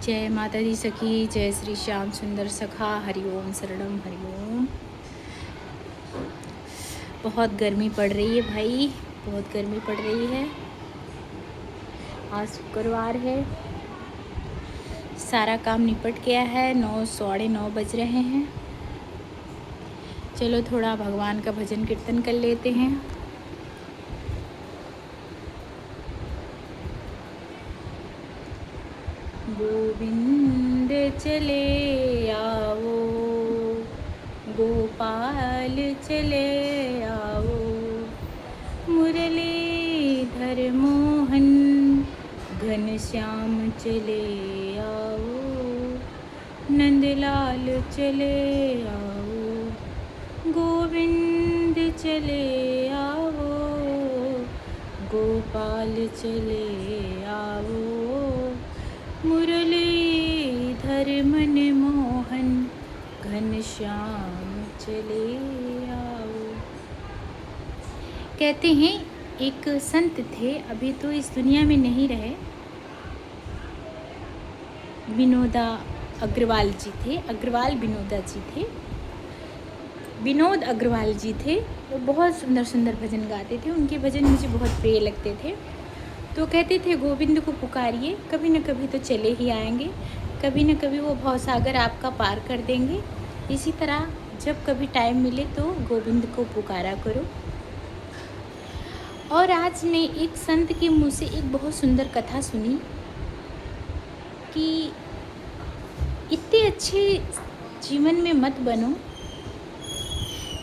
जय माता दी सखी, जय श्री श्याम सुंदर सखा, हरिओम शरणम हरिओम। बहुत गर्मी पड़ रही है भाई, बहुत गर्मी पड़ रही है। आज शुक्रवार है, सारा काम निपट गया है। 9 साढ़े 9 बज रहे हैं। चलो थोड़ा भगवान का भजन कीर्तन कर लेते हैं। गोविंद चले आओ, गोपाल चले आओ, मुरलीधर मोहन घनश्याम चले आओ, नंदलाल चले आओ, गोविंद चले आओ, गोपाल चले आओ, मुरलीधर मनमोहन घनश्याम चले आओ। कहते हैं एक संत थे, अभी तो इस दुनिया में नहीं रहे। विनोदा अग्रवाल जी थे, अग्रवाल विनोदा जी थे, विनोद अग्रवाल जी थे। वो बहुत सुंदर सुंदर भजन गाते थे, उनके भजन मुझे बहुत प्रिय लगते थे। तो कहते थे गोविंद को पुकारिए, कभी न कभी तो चले ही आएंगे, कभी न कभी वो भवसागर आपका पार कर देंगे। इसी तरह जब कभी टाइम मिले तो गोविंद को पुकारा करो। और आज मैं एक संत के मुँह से एक बहुत सुंदर कथा सुनी कि इतने अच्छे जीवन में मत बनो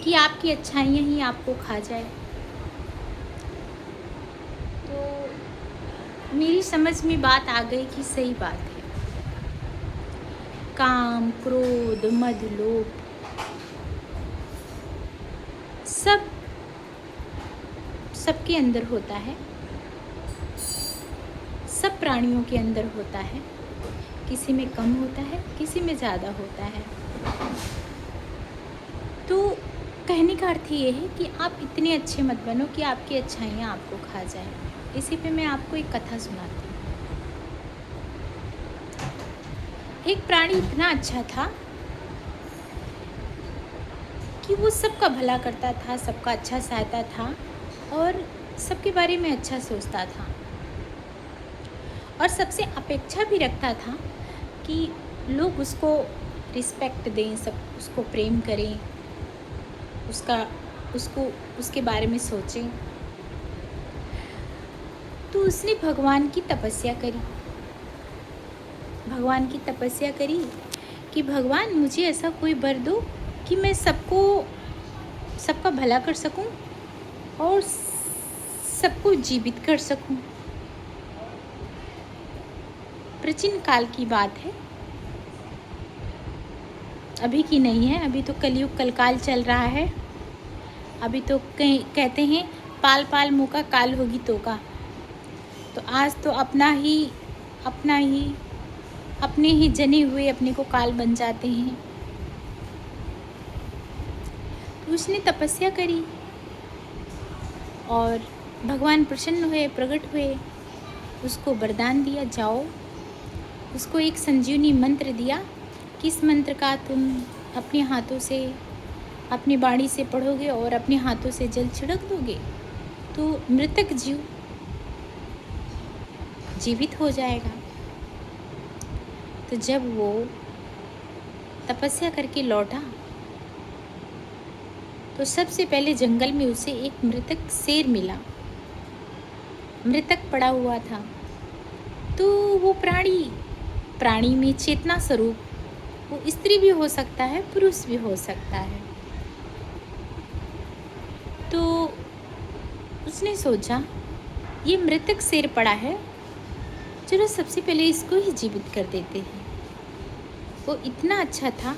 कि आपकी अच्छाइयाँ ही आपको खा जाए। तो मेरी समझ में बात आ गई कि सही बात है। काम, क्रोध, मद, लोभ सबके अंदर होता है, सब प्राणियों के अंदर होता है। किसी में कम होता है, किसी में ज़्यादा होता है। तो कहने का अर्थ ये है कि आप इतने अच्छे मत बनो कि आपकी अच्छाइयाँ आपको खा जाए। इसी पे मैं आपको एक कथा सुनाती हूँ। एक प्राणी इतना अच्छा था कि वो सबका भला करता था, सबका अच्छा चाहता था और सबके बारे में अच्छा सोचता था और सबसे अपेक्षा भी रखता था कि लोग उसको रिस्पेक्ट दें, सब उसको प्रेम करें, उसके बारे में सोचें। तो उसने भगवान की तपस्या करी, भगवान की तपस्या करी कि भगवान मुझे ऐसा कोई वर दो कि मैं सबका भला कर सकूं और सबको जीवित कर सकूं। प्राचीन काल की बात है, अभी की नहीं है। अभी तो कलयुग कलकाल चल रहा है। अभी तो कहते हैं पाल पाल मुँह का काल होगी तो का। तो आज तो अपने ही जने हुए अपने को काल बन जाते हैं। तो उसने तपस्या करी और भगवान प्रसन्न हुए, प्रकट हुए, उसको वरदान दिया, जाओ। उसको एक संजीवनी मंत्र दिया कि इस मंत्र का तुम अपने हाथों से, अपनी बाणी से पढ़ोगे और अपने हाथों से जल छिड़क दोगे तो मृतक जीव जीवित हो जाएगा। तो जब वो तपस्या करके लौटा तो सबसे पहले जंगल में उसे एक मृतक शेर मिला, मृतक पड़ा हुआ था। तो वो प्राणी में चेतना स्वरूप, वो स्त्री भी हो सकता है, पुरुष भी हो सकता है। तो उसने सोचा ये मृतक शेर पड़ा है, चलो सबसे पहले इसको ही जीवित कर देते हैं। वो इतना अच्छा था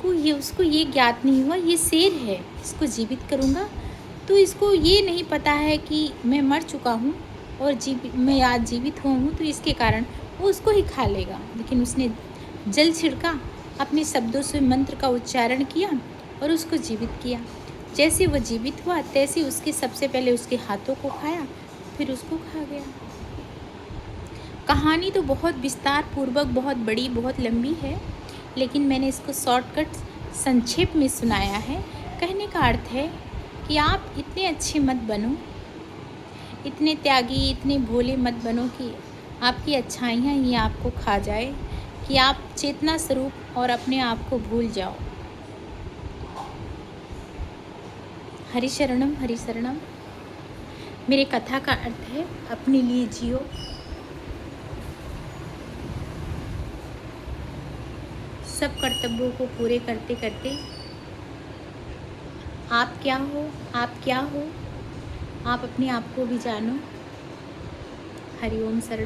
कि उसको ये ज्ञात नहीं हुआ ये शेर है, इसको जीवित करूँगा तो इसको ये नहीं पता है कि मैं मर चुका हूँ और मैं आज जीवित हुआ हूँ, तो इसके कारण वो उसको ही खा लेगा। लेकिन उसने जल छिड़का, अपने शब्दों से मंत्र का उच्चारण किया और उसको जीवित किया। जैसे वो जीवित हुआ तैसे उसके सबसे पहले उसके हाथों को खाया, फिर उसको खा गया। कहानी तो बहुत विस्तार पूर्वक, बहुत बड़ी, बहुत लंबी है, लेकिन मैंने इसको शॉर्टकट संक्षेप में सुनाया है। कहने का अर्थ है कि आप इतने अच्छे मत बनो, इतने त्यागी, इतने भोले मत बनो कि आपकी अच्छाइयाँ ही आपको खा जाए, कि आप चेतना स्वरूप और अपने आप को भूल जाओ। हरि शरणम, हरि शरणम। मेरे कथा का अर्थ है अपने लिए जियो। सब कर्तव्यों को पूरे करते करते आप क्या हो, आप क्या हो, आप अपने आप को भी जानो। हरि ओम शरण।